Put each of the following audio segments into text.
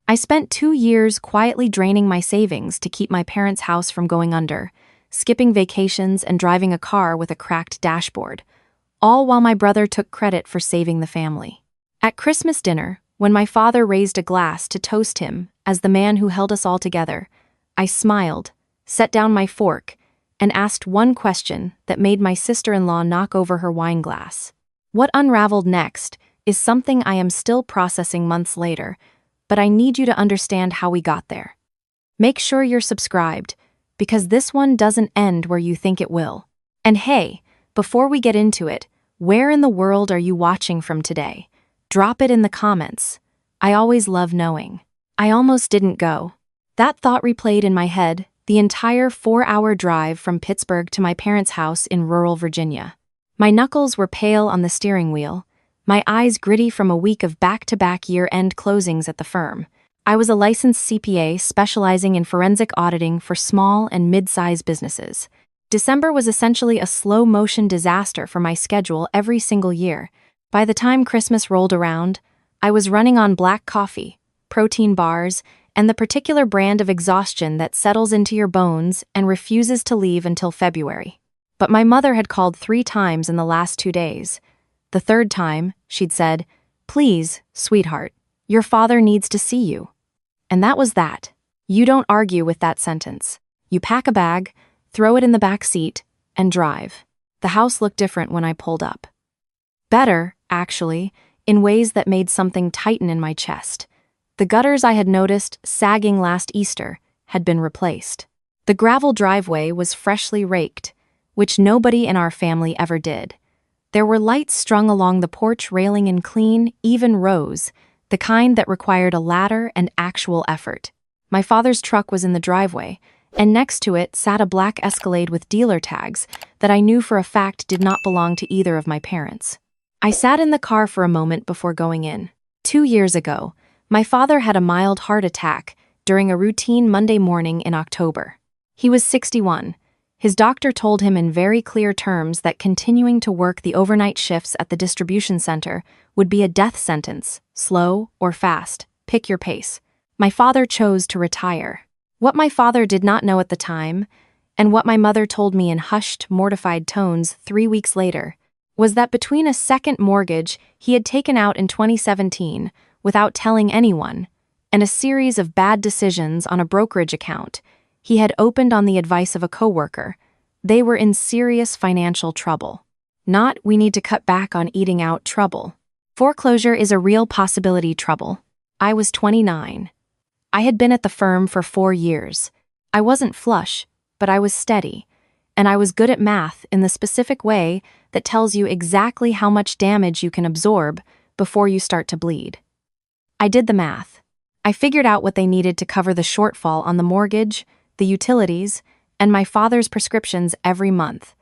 I spent 2 years quietly draining my savings to keep my parents' house from going under, skipping vacations and driving a car with a cracked dashboard, all while my brother took credit for saving the family. At Christmas dinner, when my father raised a glass to toast him as the man who held us all together, I smiled, set down my fork, and asked one question that made my sister-in-law knock over her wine glass. What unraveled next is something I am still processing months later, but I need you to understand how we got there. Make sure you're subscribed, because this one doesn't end where you think it will. And hey, before we get into it, where in the world are you watching from today? Drop it in the comments. I always love knowing. I almost didn't go. That thought replayed in my head the entire 4-hour drive from Pittsburgh to my parents' house in rural Virginia. My knuckles were pale on the steering wheel, my eyes gritty from a week of back-to-back year-end closings at the firm. I was a licensed CPA specializing in forensic auditing for small and mid-sized businesses. December was essentially a slow-motion disaster for my schedule every single year. By the time Christmas rolled around, I was running on black coffee, protein bars, and the particular brand of exhaustion that settles into your bones and refuses to leave until February. But my mother had called 3 times in the last 2 days. The third time, she'd said, "Please, sweetheart, your father needs to see you." And that was that. You don't argue with that sentence. You pack a bag, throw it in the back seat, and drive. The house looked different when I pulled up. Better, actually, in ways that made something tighten in my chest. The gutters I had noticed sagging last Easter had been replaced. The gravel driveway was freshly raked, which nobody in our family ever did. There were lights strung along the porch railing in clean, even rows, the kind that required a ladder and actual effort. My father's truck was in the driveway, and next to it sat a black Escalade with dealer tags that I knew for a fact did not belong to either of my parents. I sat in the car for a moment before going in. 2 years ago, my father had a mild heart attack during a routine Monday morning in October. He was 61. His doctor told him in very clear terms that continuing to work the overnight shifts at the distribution center would be a death sentence, slow or fast, pick your pace. My father chose to retire. What my father did not know at the time, and what my mother told me in hushed, mortified tones 3 weeks later, was that between a second mortgage he had taken out in 2017 without telling anyone, and a series of bad decisions on a brokerage account he had opened on the advice of a coworker, they were in serious financial trouble. Not we need to cut back on eating out trouble. Foreclosure is a real possibility trouble. I was 29. I had been at the firm for 4 years. I wasn't flush, but I was steady, and I was good at math in the specific way that tells you exactly how much damage you can absorb before you start to bleed. I did the math. I figured out what they needed to cover the shortfall on the mortgage, the utilities, and my father's prescriptions every month.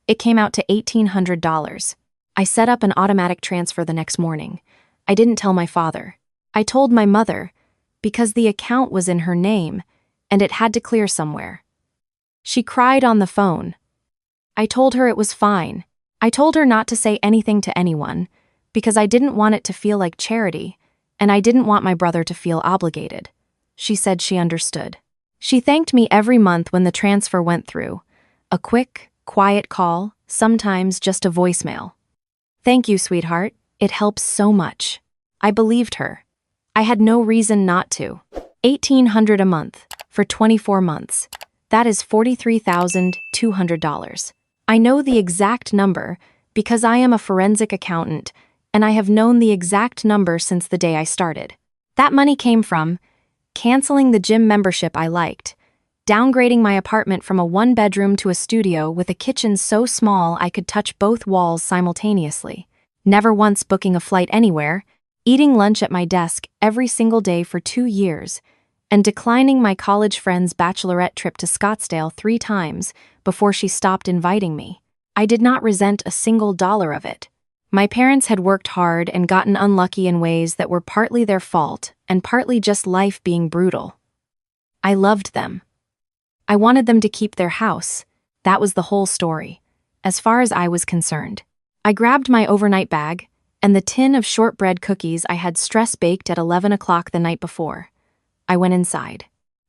It came out to $1,800. I set up an automatic transfer the next morning. I didn't tell my father. I told my mother, because the account was in her name, and it had to clear somewhere. She cried on the phone. I told her it was fine. I told her not to say anything to anyone, because I didn't want it to feel like charity, and I didn't want my brother to feel obligated. She said she understood. She thanked me every month when the transfer went through. A quick, quiet call, sometimes just a voicemail. "Thank you, sweetheart. It helps so much." I believed her. I had no reason not to. $1,800 a month for 24 months. That is $43,200. I know the exact number because I am a forensic accountant, and I have known the exact number since the day I started. That money came from canceling the gym membership I liked, downgrading my apartment from a 1-bedroom to a studio with a kitchen so small I could touch both walls simultaneously, never once booking a flight anywhere, eating lunch at my desk every single day for 2 years, and declining my college friend's bachelorette trip to Scottsdale 3 times before she stopped inviting me. I did not resent a single dollar of it. My parents had worked hard and gotten unlucky in ways that were partly their fault and partly just life being brutal. I loved them. I wanted them to keep their house. That was the whole story, as far as I was concerned. I grabbed my overnight bag and the tin of shortbread cookies I had stress-baked at 11 o'clock the night before. I went inside.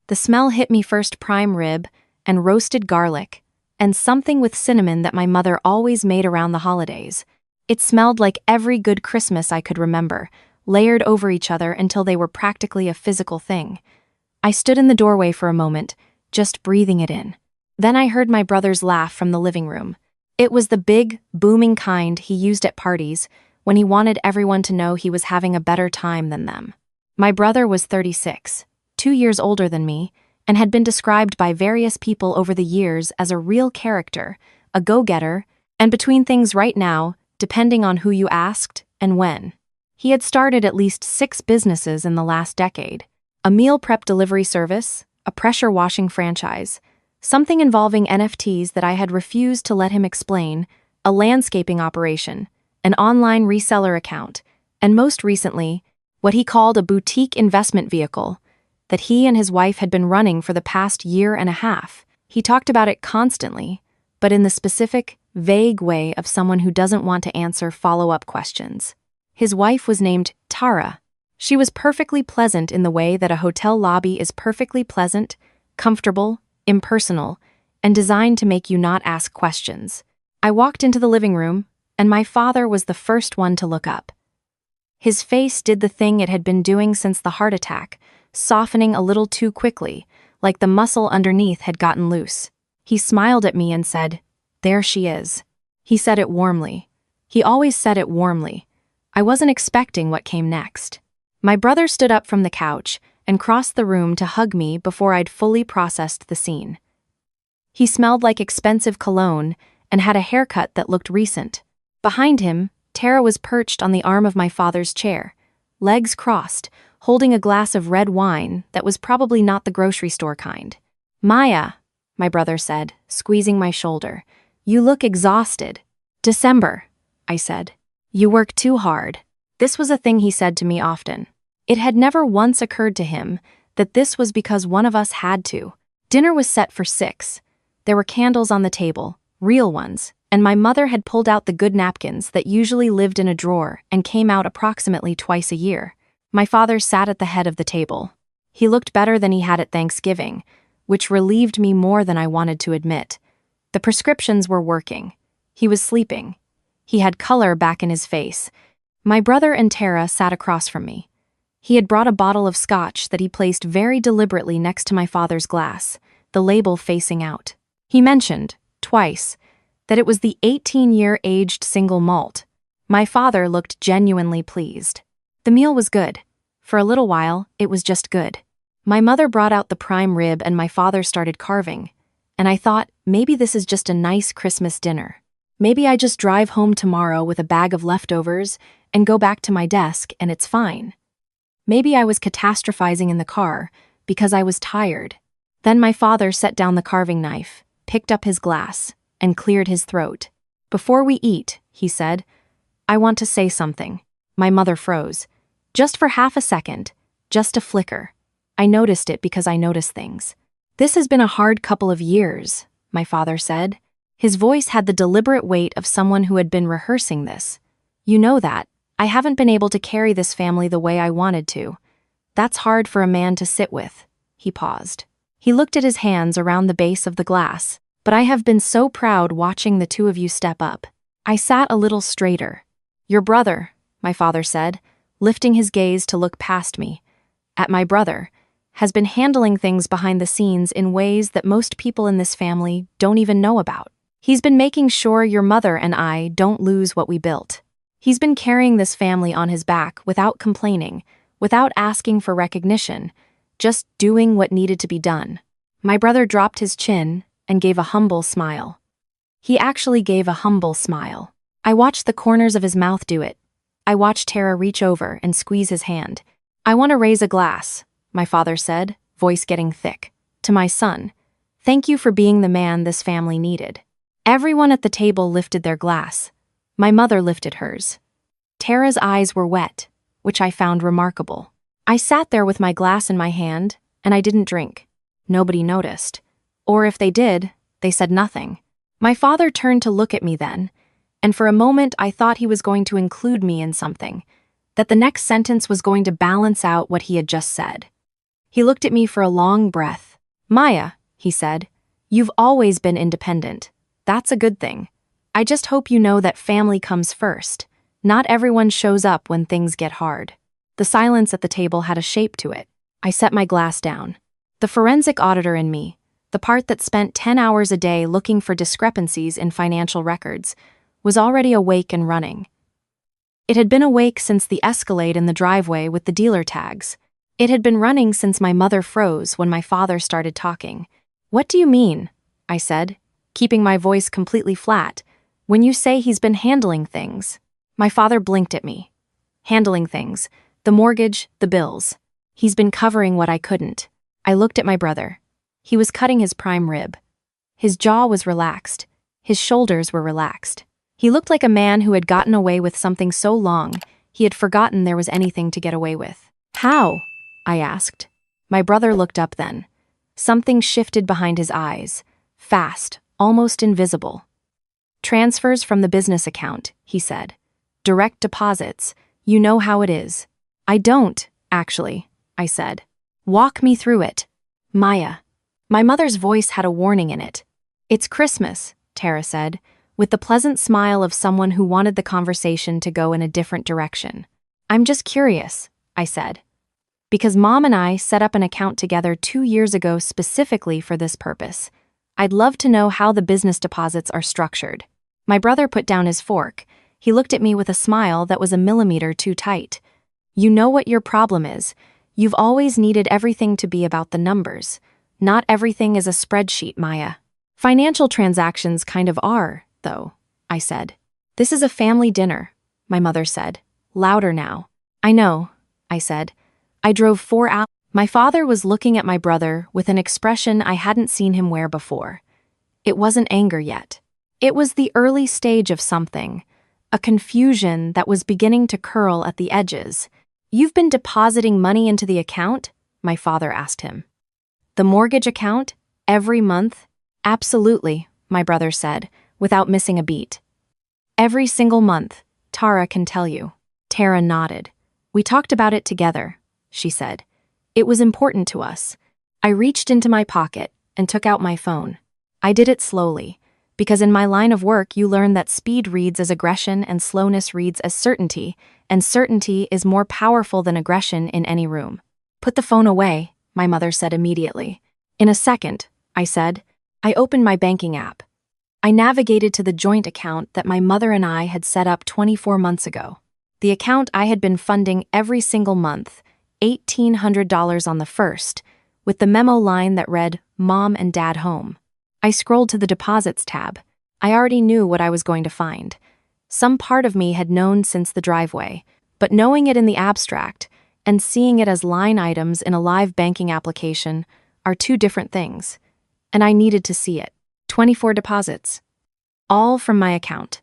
The smell hit me first: prime rib and roasted garlic, and something with cinnamon that my mother always made around the holidays. It smelled like every good Christmas I could remember, layered over each other until they were practically a physical thing. I stood in the doorway for a moment, just breathing it in. Then I heard my brother's laugh from the living room. It was the big, booming kind he used at parties when he wanted everyone to know he was having a better time than them. My brother was 36, 2 years older than me, and had been described by various people over the years as a real character, a go-getter, and between things right now, depending on who you asked and when. He had started at least 6 businesses in the last decade: a meal prep delivery service, a pressure washing franchise, something involving NFTs that I had refused to let him explain, a landscaping operation, an online reseller account, and most recently, what he called a boutique investment vehicle that he and his wife had been running for the past year and a half. He talked about it constantly, but in the specific, vague way of someone who doesn't want to answer follow-up questions. His wife was named Tara. She was perfectly pleasant in the way that a hotel lobby is perfectly pleasant, comfortable, impersonal, and designed to make you not ask questions. I walked into the living room, and my father was the first one to look up. His face did the thing it had been doing since the heart attack, softening a little too quickly, like the muscle underneath had gotten loose. He smiled at me and said, "There she is." He said it warmly. He always said it warmly. I wasn't expecting what came next. My brother stood up from the couch and crossed the room to hug me before I'd fully processed the scene. He smelled like expensive cologne and had a haircut that looked recent. Behind him, Tara was perched on the arm of my father's chair, legs crossed, holding a glass of red wine that was probably not the grocery store kind. "Maya," my brother said, squeezing my shoulder, "you look exhausted." "December," I said. "You work too hard." This was a thing he said to me often. It had never once occurred to him that this was because one of us had to. Dinner was set for 6. There were candles on the table, real ones, and my mother had pulled out the good napkins that usually lived in a drawer and came out approximately twice a year. My father sat at the head of the table. He looked better than he had at Thanksgiving, which relieved me more than I wanted to admit. The prescriptions were working. He was sleeping. He had color back in his face. My brother and Tara sat across from me. He had brought a bottle of scotch that he placed very deliberately next to my father's glass, the label facing out. He mentioned, twice, that it was the 18-year aged single malt. My father looked genuinely pleased. The meal was good. For a little while, it was just good. My mother brought out the prime rib and my father started carving, and I thought, maybe this is just a nice Christmas dinner. Maybe I just drive home tomorrow with a bag of leftovers and go back to my desk and it's fine. Maybe I was catastrophizing in the car because I was tired. Then my father set down the carving knife, picked up his glass, and cleared his throat. "Before we eat," he said, "I want to say something." My mother froze. Just for half a second, just a flicker. I noticed it because I notice things. "This has been a hard couple of years," my father said. His voice had the deliberate weight of someone who had been rehearsing this. "You know that. I haven't been able to carry this family the way I wanted to. That's hard for a man to sit with." He paused. He looked at his hands around the base of the glass. "But I have been so proud watching the two of you step up." I sat a little straighter. "Your brother," my father said, lifting his gaze to look past me, at my brother, has been handling things behind the scenes in ways that most people in this family don't even know about. He's been making sure your mother and I don't lose what we built. He's been carrying this family on his back without complaining, without asking for recognition, just doing what needed to be done. My brother dropped his chin and gave a humble smile. He actually gave a humble smile. I watched the corners of his mouth do it. I watched Tara reach over and squeeze his hand. "I want to raise a glass," my father said, voice getting thick, "to my son. Thank you for being the man this family needed." Everyone at the table lifted their glass. My mother lifted hers. Tara's eyes were wet, which I found remarkable. I sat there with my glass in my hand, and I didn't drink. Nobody noticed. Or if they did, they said nothing. My father turned to look at me then, and for a moment I thought he was going to include me in something, that the next sentence was going to balance out what he had just said. He looked at me for a long breath. "Maya," he said, "you've always been independent. That's a good thing. I just hope you know that family comes first. Not everyone shows up when things get hard." The silence at the table had a shape to it. I set my glass down. The forensic auditor in me, the part that spent 10 hours a day looking for discrepancies in financial records, was already awake and running. It had been awake since the Escalade in the driveway with the dealer tags. It had been running since my mother froze when my father started talking. "What do you mean?" I said, keeping my voice completely flat. "When you say he's been handling things." My father blinked at me. "Handling things. The mortgage, the bills. He's been covering what I couldn't." I looked at my brother. He was cutting his prime rib. His jaw was relaxed. His shoulders were relaxed. He looked like a man who had gotten away with something so long, he had forgotten there was anything to get away with. "How?" I asked. My brother looked up then. Something shifted behind his eyes. Fast, almost invisible. "Transfers from the business account," he said. "Direct deposits. You know how it is." "I don't, actually," I said. "Walk me through it." "Maya." My mother's voice had a warning in it. "It's Christmas," Tara said, with the pleasant smile of someone who wanted the conversation to go in a different direction. "I'm just curious," I said. "Because Mom and I set up an account together 2 years ago specifically for this purpose. I'd love to know how the business deposits are structured." My brother put down his fork. He looked at me with a smile that was a millimeter too tight. "You know what your problem is. You've always needed everything to be about the numbers. Not everything is a spreadsheet, Maya." "Financial transactions kind of are, though," I said. "This is a family dinner," my mother said, louder now. "I know," I said. "I drove 4 hours." My father was looking at my brother with an expression I hadn't seen him wear before. It wasn't anger yet. It was the early stage of something, a confusion that was beginning to curl at the edges. "You've been depositing money into the account?" my father asked him. "The mortgage account? Every month?" "Absolutely," my brother said, without missing a beat. "Every single month, Tara can tell you." Tara nodded. "We talked about it together," she said. "It was important to us." I reached into my pocket and took out my phone. I did it slowly, because in my line of work you learn that speed reads as aggression and slowness reads as certainty, and certainty is more powerful than aggression in any room. "Put the phone away," my mother said immediately. "In a second," I said. I opened my banking app. I navigated to the joint account that my mother and I had set up 24 months ago. The account I had been funding every single month, $1,800 on the first, with the memo line that read, "Mom and Dad home." I scrolled to the deposits tab. I already knew what I was going to find. Some part of me had known since the driveway, but knowing it in the abstract and seeing it as line items in a live banking application are two different things. And I needed to see it. 24 deposits. All from my account.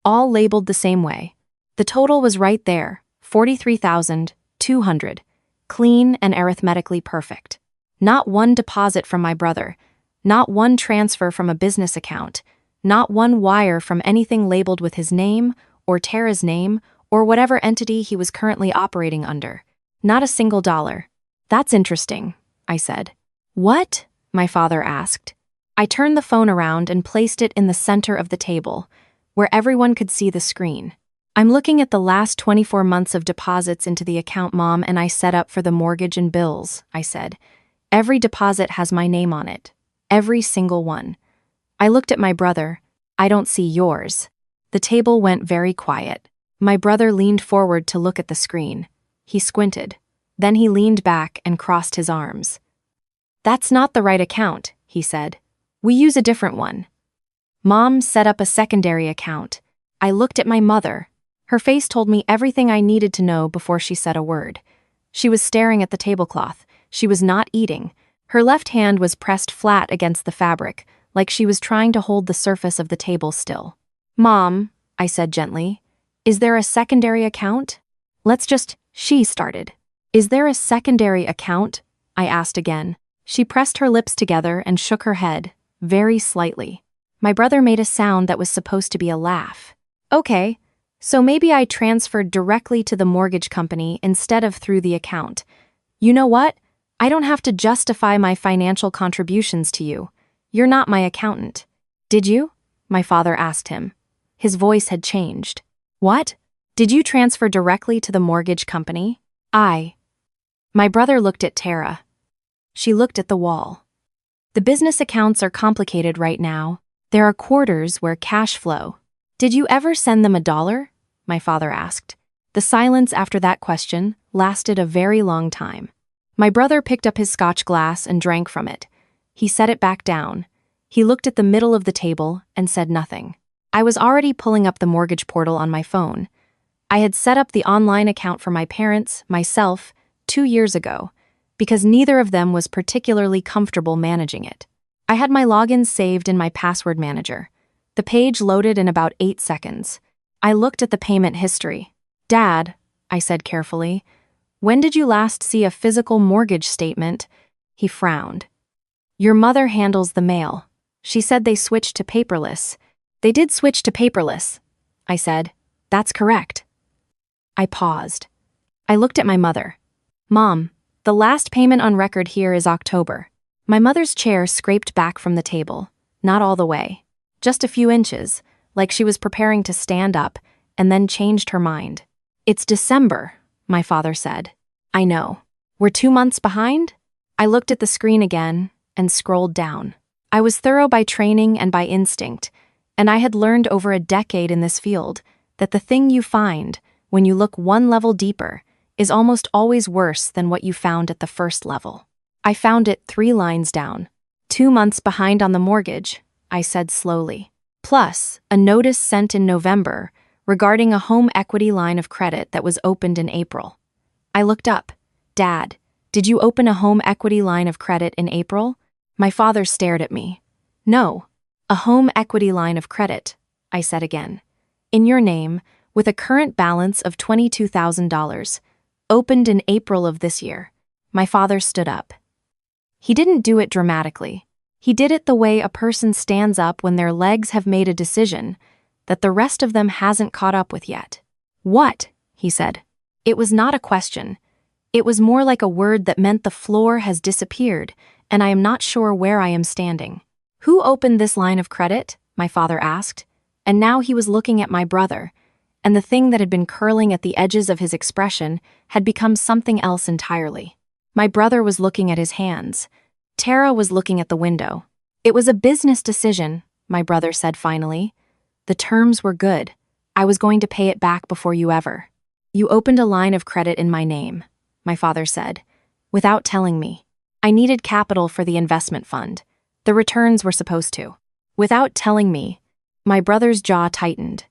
All labeled the same way. The total was right there, 43,200. Clean and arithmetically perfect. Not one deposit from my brother. Not one transfer from a business account. Not one wire from anything labeled with his name, or Tara's name, or whatever entity he was currently operating under. Not a single dollar. "That's interesting," I said. "What?" my father asked. I turned the phone around and placed it in the center of the table, where everyone could see the screen. "I'm looking at the last 24 months of deposits into the account Mom and I set up for the mortgage and bills," I said. "Every deposit has my name on it. Every single one." I looked at my brother. "I don't see yours." The table went very quiet. My brother leaned forward to look at the screen. He squinted. Then he leaned back and crossed his arms. "That's not the right account," he said. "We use a different one." Mom set up a secondary account. I looked at my mother. Her face told me everything I needed to know before she said a word. She was staring at the tablecloth. She was not eating. Her left hand was pressed flat against the fabric, like she was trying to hold the surface of the table still. "Mom," I said gently, "is there a secondary account?" She started. "Is there a secondary account?" I asked again. She pressed her lips together and shook her head, very slightly. My brother made a sound that was supposed to be a laugh. "Okay, so maybe I transferred directly to the mortgage company instead of through the account. You know what? I don't have to justify my financial contributions to you. You're not my accountant. Did you? My father asked him. His voice had changed. What? Did you transfer directly to the mortgage company? My brother looked at Tara. She looked at the wall. The business accounts are complicated right now. There are quarters where cash flow. Did you ever send them $1? My father asked. The silence after that question lasted a very long time. My brother picked up his scotch glass and drank from it. He set it back down. He looked at the middle of the table and said nothing. I was already pulling up the mortgage portal on my phone. I had set up the online account for my parents, myself, 2 years ago, because neither of them was particularly comfortable managing it. I had my login saved in my password manager. The page loaded in about 8 seconds. I looked at the payment history. Dad, I said carefully, when did you last see a physical mortgage statement? He frowned. Your mother handles the mail. She said they switched to paperless. They did switch to paperless, I said. That's correct. I paused. I looked at my mother. Mom, the last payment on record here is October. My mother's chair scraped back from the table, not all the way, just a few inches, like she was preparing to stand up, and then changed her mind. It's December, my father said. I know. We're 2 months behind? I looked at the screen again and scrolled down. I was thorough by training and by instinct, and I had learned over a decade in this field that the thing you find when you look one level deeper is almost always worse than what you found at the first level. I found it 3 lines down. 2 months behind on the mortgage, I said slowly. Plus, a notice sent in November regarding a home equity line of credit that was opened in April. I looked up. Dad, did you open a home equity line of credit in April? My father stared at me. No, a home equity line of credit, I said again. In your name, with a current balance of $22,000, opened in April of this year. My father stood up. He didn't do it dramatically. He did it the way a person stands up when their legs have made a decision that the rest of them hasn't caught up with yet. What? He said. It was not a question. It was more like a word that meant the floor has disappeared, and I am not sure where I am standing. Who opened this line of credit? My father asked. And now he was looking at my brother, and the thing that had been curling at the edges of his expression had become something else entirely. My brother was looking at his hands. Tara was looking at the window. It was a business decision, my brother said finally. The terms were good. I was going to pay it back before you ever. You opened a line of credit in my name, my father said, without telling me. I needed capital for the investment fund. The returns were supposed to. Without telling me, my brother's jaw tightened.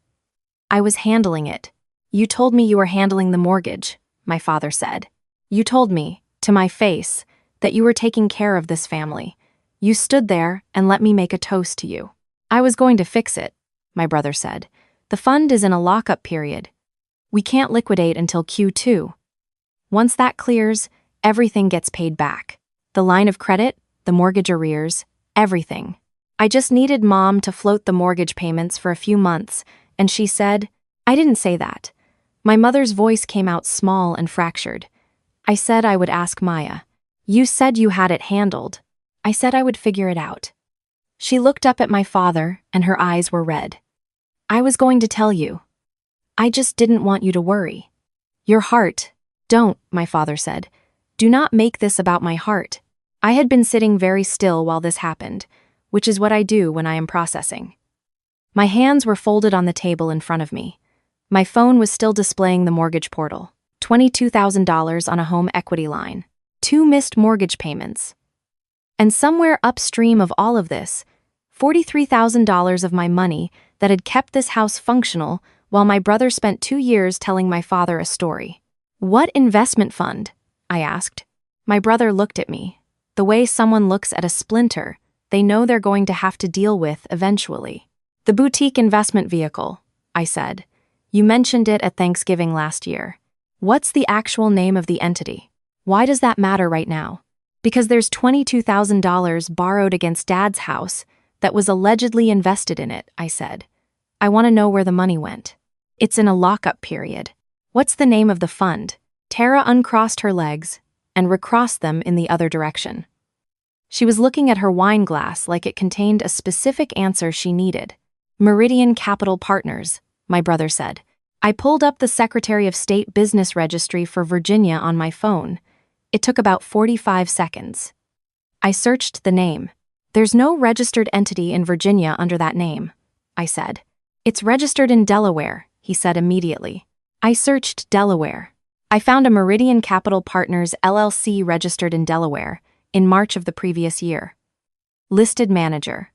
I was handling it. You told me you were handling the mortgage, my father said. You told me, to my face, that you were taking care of this family. You stood there and let me make a toast to you. I was going to fix it, my brother said. The fund is in a lockup period. We can't liquidate until Q2. Once that clears, everything gets paid back. The line of credit, the mortgage arrears, everything. I just needed Mom to float the mortgage payments for a few months, and she said, I didn't say that. My mother's voice came out small and fractured. I said I would ask Maya. You said you had it handled. I said I would figure it out. She looked up at my father, and her eyes were red. I was going to tell you. I just didn't want you to worry. Your heart. Don't, my father said. Do not make this about my heart. I had been sitting very still while this happened, which is what I do when I am processing. My hands were folded on the table in front of me. My phone was still displaying the mortgage portal. $22,000 on a home equity line. 2 missed mortgage payments. And somewhere upstream of all of this, $43,000 of my money that had kept this house functional while my brother spent 2 years telling my father a story. What investment fund? I asked. My brother looked at me. The way someone looks at a splinter they know they're going to have to deal with eventually. The boutique investment vehicle, I said. You mentioned it at Thanksgiving last year. What's the actual name of the entity? Why does that matter right now? Because there's $22,000 borrowed against Dad's house that was allegedly invested in it, I said. I want to know where the money went. It's in a lockup period. What's the name of the fund? Tara uncrossed her legs and recrossed them in the other direction. She was looking at her wine glass like it contained a specific answer she needed. Meridian Capital Partners, my brother said. I pulled up the Secretary of State business registry for Virginia on my phone. It took about 45 seconds. I searched the name. There's no registered entity in Virginia under that name, I said. It's registered in Delaware, he said immediately. I searched Delaware. I found a Meridian Capital Partners LLC registered in Delaware in March of the previous year. Listed manager.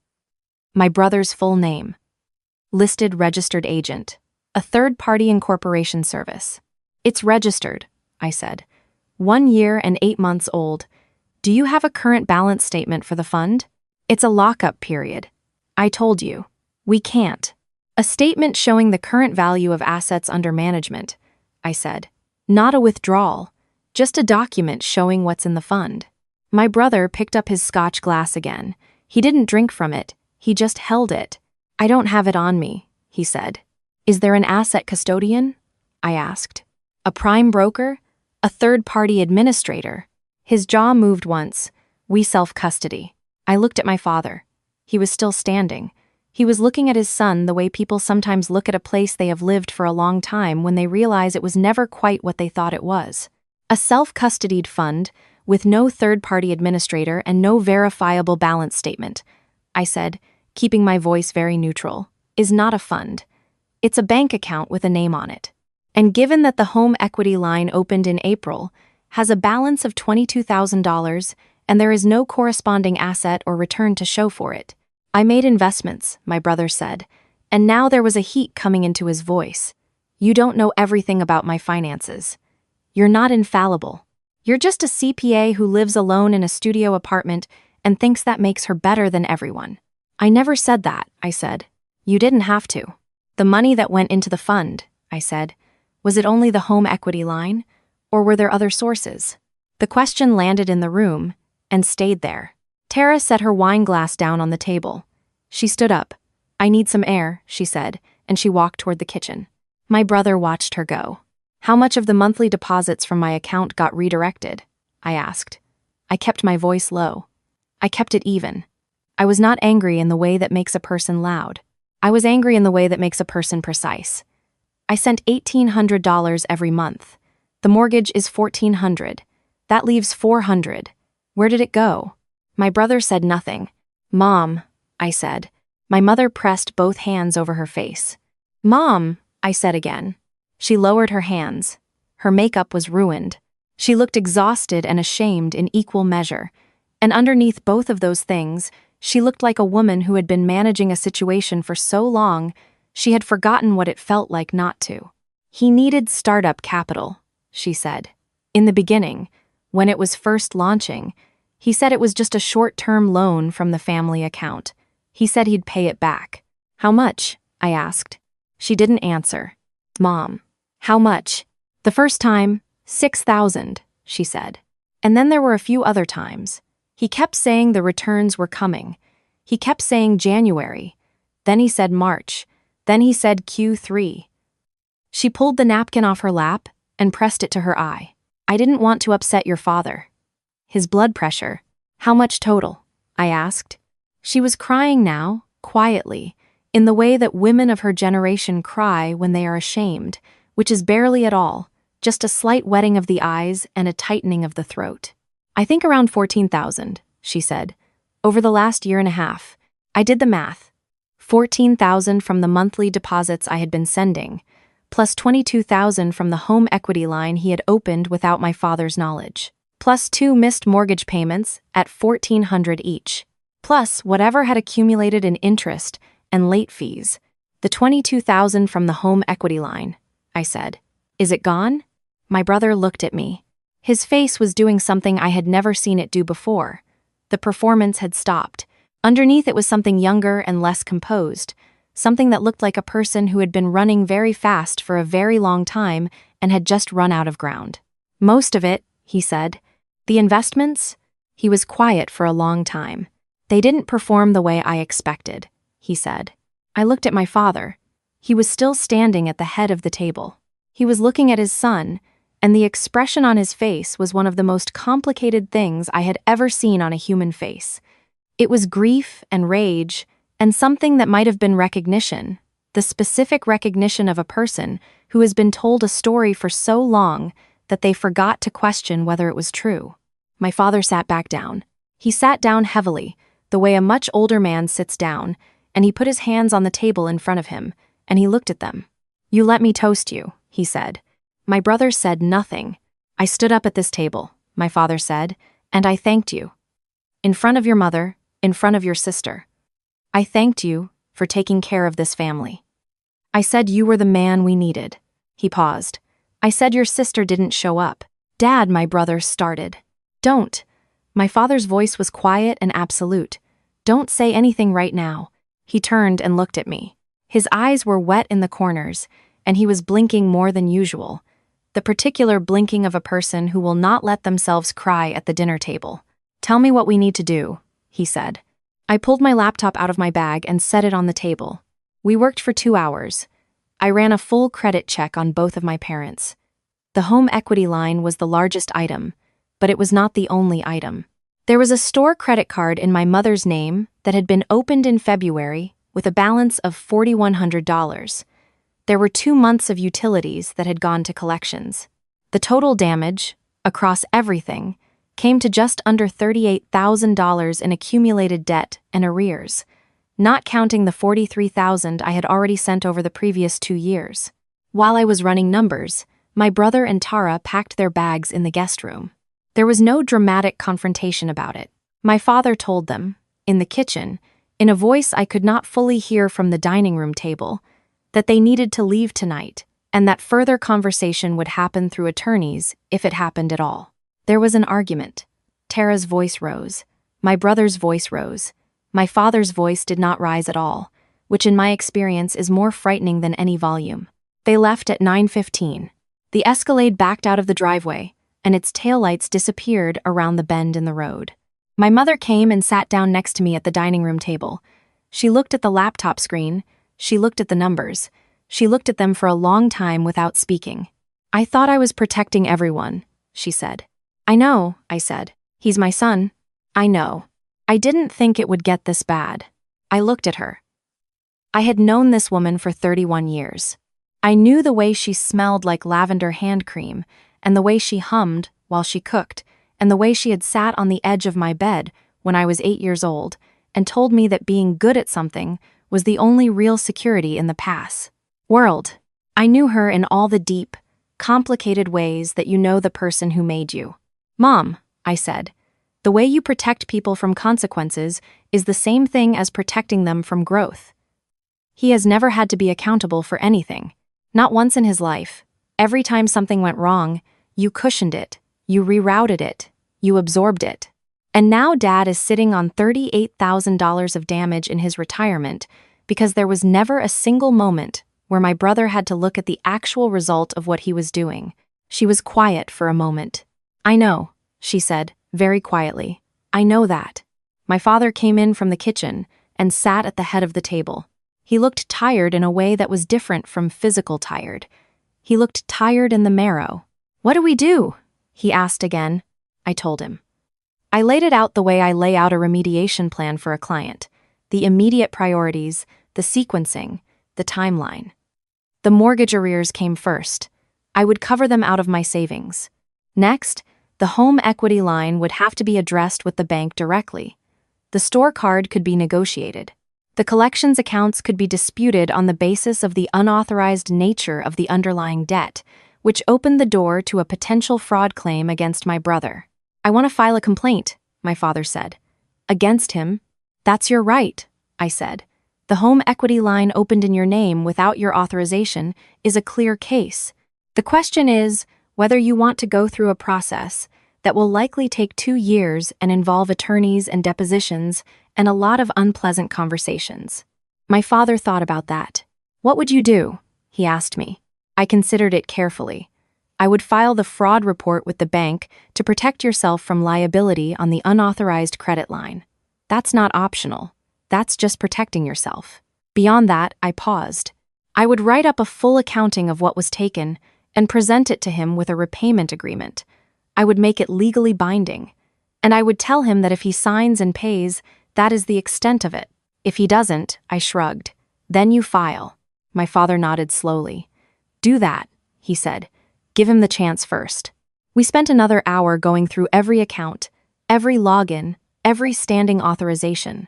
My brother's full name. Listed registered agent. A third-party incorporation service. It's registered, I said. 1 year and 8 months old. Do you have a current balance statement for the fund? It's a lockup period. I told you. We can't. A statement showing the current value of assets under management, I said. Not a withdrawal. Just a document showing what's in the fund. My brother picked up his scotch glass again. He didn't drink from it. He just held it. I don't have it on me, he said. Is there an asset custodian? I asked. A prime broker? A third-party administrator? His jaw moved once. We self-custody. I looked at my father. He was still standing. He was looking at his son the way people sometimes look at a place they have lived for a long time when they realize it was never quite what they thought it was. A self-custodied fund, with no third-party administrator and no verifiable balance statement, I said, keeping my voice very neutral, is not a fund. It's a bank account with a name on it. And given that the home equity line opened in April, has a balance of $22,000, and there is no corresponding asset or return to show for it. I made investments, my brother said, and now there was a heat coming into his voice. You don't know everything about my finances. You're not infallible. You're just a CPA who lives alone in a studio apartment and thinks that makes her better than everyone. I never said that, I said. You didn't have to. The money that went into the fund, I said, was it only the home equity line, or were there other sources? The question landed in the room and stayed there. Tara set her wine glass down on the table. She stood up. I need some air, she said, and she walked toward the kitchen. My brother watched her go. How much of the monthly deposits from my account got redirected? I asked. I kept my voice low. I kept it even. I was not angry in the way that makes a person loud. I was angry in the way that makes a person precise. I sent $1,800 every month. The mortgage is $1,400. That leaves $400. Where did it go? My brother said nothing. Mom, I said. My mother pressed both hands over her face. Mom, I said again. She lowered her hands. Her makeup was ruined. She looked exhausted and ashamed in equal measure. And underneath both of those things, she looked like a woman who had been managing a situation for so long, she had forgotten what it felt like not to. He needed startup capital, she said. In the beginning, when it was first launching, he said it was just a short-term loan from the family account. He said he'd pay it back. How much? I asked. She didn't answer. Mom, how much? The first time, $6,000, she said. And then there were a few other times. He kept saying the returns were coming. He kept saying January. Then he said March. Then he said Q3. She pulled the napkin off her lap and pressed it to her eye. I didn't want to upset your father. His blood pressure. How much total? I asked. She was crying now, quietly, in the way that women of her generation cry when they are ashamed, which is barely at all, just a slight wetting of the eyes and a tightening of the throat. I think around 14,000, she said. Over the last year and a half. I did the math. 14,000 from the monthly deposits I had been sending, plus 22,000 from the home equity line he had opened without my father's knowledge, plus 2 missed mortgage payments at $1,400 each, plus whatever had accumulated in interest and late fees. The 22,000 from the home equity line, I said. Is it gone? My brother looked at me. His face was doing something I had never seen it do before. The performance had stopped. Underneath it was something younger and less composed, something that looked like a person who had been running very fast for a very long time and had just run out of ground. Most of it, he said. The investments? He was quiet for a long time. They didn't perform the way I expected, he said. I looked at my father. He was still standing at the head of the table. He was looking at his son, and the expression on his face was one of the most complicated things I had ever seen on a human face. It was grief and rage, and something that might have been recognition, the specific recognition of a person who has been told a story for so long that they forgot to question whether it was true. My father sat back down. He sat down heavily, the way a much older man sits down, and he put his hands on the table in front of him, and he looked at them. "You let me toast you," he said. My brother said nothing. "I stood up at this table," my father said, "and I thanked you. In front of your mother, in front of your sister. I thanked you for taking care of this family. I said you were the man we needed." He paused. "I said your sister didn't show up." "Dad," my brother started. "Don't." My father's voice was quiet and absolute. "Don't say anything right now." He turned and looked at me. His eyes were wet in the corners, and he was blinking more than usual. The particular blinking of a person who will not let themselves cry at the dinner table. "Tell me what we need to do," he said. I pulled my laptop out of my bag and set it on the table. We worked for 2 hours. I ran a full credit check on both of my parents. The home equity line was the largest item, but it was not the only item. There was a store credit card in my mother's name that had been opened in February with a balance of $4,100. There were 2 months of utilities that had gone to collections. The total damage, across everything, came to just under $38,000 in accumulated debt and arrears, not counting the $43,000 I had already sent over the previous 2 years. While I was running numbers, my brother and Tara packed their bags in the guest room. There was no dramatic confrontation about it. My father told them, in the kitchen, in a voice I could not fully hear from the dining room table, that they needed to leave tonight, and that further conversation would happen through attorneys if it happened at all. There was an argument. Tara's voice rose. My brother's voice rose. My father's voice did not rise at all, which in my experience is more frightening than any volume. They left at 9:15. The Escalade backed out of the driveway, and its taillights disappeared around the bend in the road. My mother came and sat down next to me at the dining room table. She looked at the laptop screen. She looked at the numbers. She looked at them for a long time without speaking. "I thought I was protecting everyone," she said. "I know," I said. "He's my son." "I know. I didn't think it would get this bad." I looked at her. I had known this woman for 31 years. I knew the way she smelled like lavender hand cream, and the way she hummed while she cooked, and the way she had sat on the edge of my bed when I was 8 years old and told me that being good at something was the only real security in the past world. I knew her in all the deep, complicated ways that you know the person who made you. "Mom," I said, "the way you protect people from consequences is the same thing as protecting them from growth." He has never had to be accountable for anything. Not once in his life. Every time something went wrong, you cushioned it, you rerouted it, you absorbed it. And now Dad is sitting on $38,000 of damage in his retirement because there was never a single moment where my brother had to look at the actual result of what he was doing. She was quiet for a moment. "I know," she said, very quietly. "I know that." My father came in from the kitchen and sat at the head of the table. He looked tired in a way that was different from physical tired. He looked tired in the marrow. "What do we do?" he asked again. I told him. I laid it out the way I lay out a remediation plan for a client. The immediate priorities, the sequencing, the timeline. The mortgage arrears came first. I would cover them out of my savings. Next, the home equity line would have to be addressed with the bank directly. The store card could be negotiated. The collections accounts could be disputed on the basis of the unauthorized nature of the underlying debt, which opened the door to a potential fraud claim against my brother. "I want to file a complaint," my father said. "Against him?" "That's your right," I said. "The home equity line opened in your name without your authorization is a clear case. The question is whether you want to go through a process that will likely take 2 years and involve attorneys and depositions and a lot of unpleasant conversations." My father thought about that. "What would you do?" he asked me. I considered it carefully. I would file the fraud report with the bank to protect yourself from liability on the unauthorized credit line. That's not optional. That's just protecting yourself. Beyond that, I paused. I would write up a full accounting of what was taken, and present it to him with a repayment agreement. I would make it legally binding. And I would tell him that if he signs and pays, that is the extent of it. If he doesn't, I shrugged. Then you file. My father nodded slowly. Do that, he said. Give him the chance first. We spent another hour going through every account, every login, every standing authorization.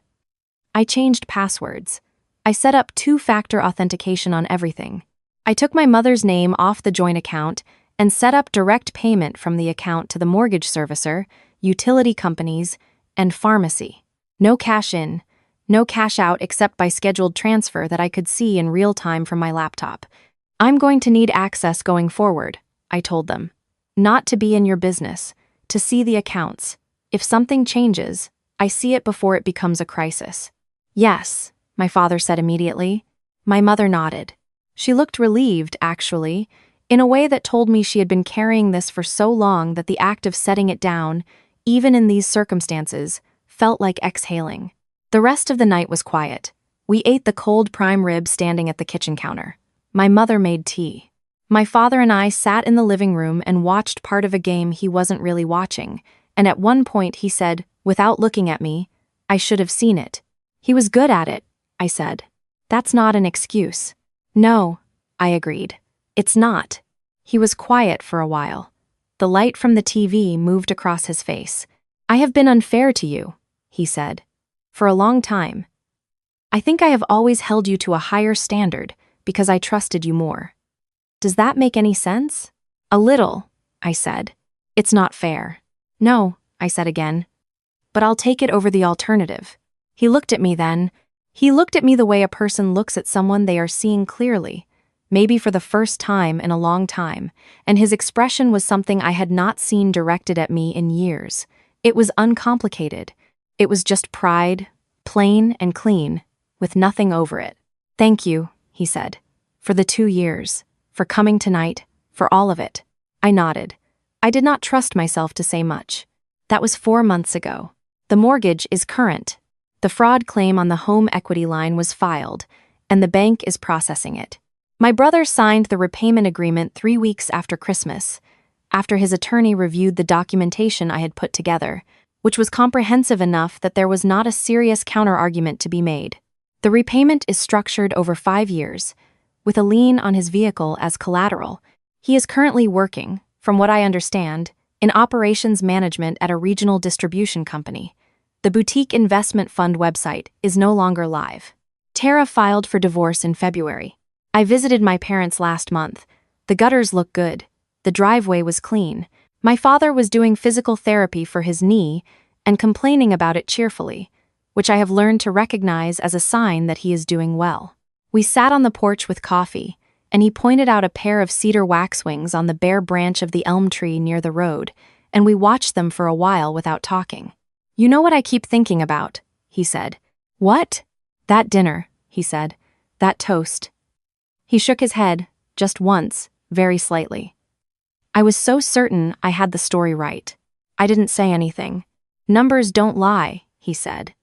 I changed passwords. I set up two-factor authentication on everything. I took my mother's name off the joint account and set up direct payment from the account to the mortgage servicer, utility companies, and pharmacy. No cash in, no cash out except by scheduled transfer that I could see in real time from my laptop. I'm going to need access going forward, I told them. Not to be in your business, to see the accounts. If something changes, I see it before it becomes a crisis. Yes, my father said immediately. My mother nodded. She looked relieved, actually, in a way that told me she had been carrying this for so long that the act of setting it down, even in these circumstances, felt like exhaling. The rest of the night was quiet. We ate the cold prime rib standing at the kitchen counter. My mother made tea. My father and I sat in the living room and watched part of a game he wasn't really watching, and at one point he said, without looking at me, I should have seen it. He was good at it, I said. That's not an excuse. No, I agreed. It's not. He was quiet for a while. The light from the TV moved across his face. I have been unfair to you, he said. For a long time. I think I have always held you to a higher standard because I trusted you more. Does that make any sense? A little, I said. It's not fair. No, I said again. But I'll take it over the alternative. He looked at me then. He looked at me the way a person looks at someone they are seeing clearly, maybe for the first time in a long time, and his expression was something I had not seen directed at me in years. It was uncomplicated. It was just pride, plain and clean, with nothing over it. Thank you, he said, for the 2 years, for coming tonight, for all of it. I nodded. I did not trust myself to say much. That was 4 months ago. The mortgage is current. The fraud claim on the home equity line was filed, and the bank is processing it. My brother signed the repayment agreement 3 weeks after Christmas, after his attorney reviewed the documentation I had put together, which was comprehensive enough that there was not a serious counterargument to be made. The repayment is structured over 5 years, with a lien on his vehicle as collateral. He is currently working, from what I understand, in operations management at a regional distribution company. The boutique investment fund website is no longer live. Tara filed for divorce in February. I visited my parents last month. The gutters look good. The driveway was clean. My father was doing physical therapy for his knee and complaining about it cheerfully, which I have learned to recognize as a sign that he is doing well. We sat on the porch with coffee, and he pointed out a pair of cedar waxwings on the bare branch of the elm tree near the road, and we watched them for a while without talking. You know what I keep thinking about, he said. What? That dinner, he said. That toast. He shook his head, just once, very slightly. I was so certain I had the story right. I didn't say anything. Numbers don't lie, he said.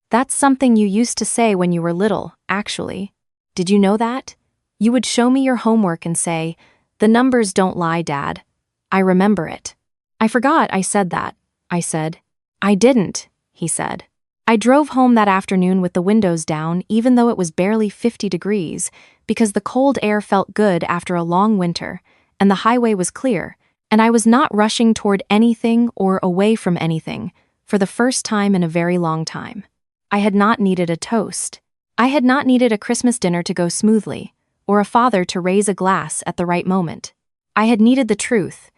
That's something you used to say when you were little, actually. Did you know that? You would show me your homework and say, "The numbers don't lie, Dad." I remember it. I forgot I said that, I said. I didn't, he said. I drove home that afternoon with the windows down even though it was barely 50 degrees because the cold air felt good after a long winter, and the highway was clear, and I was not rushing toward anything or away from anything for the first time in a very long time. I had not needed a toast. I had not needed a Christmas dinner to go smoothly, or a father to raise a glass at the right moment. I had needed the truth,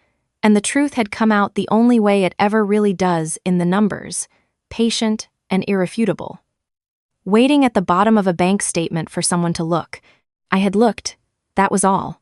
and the truth had come out the only way it ever really does in the numbers, patient and irrefutable. Waiting at the bottom of a bank statement for someone to look. I had looked, that was all.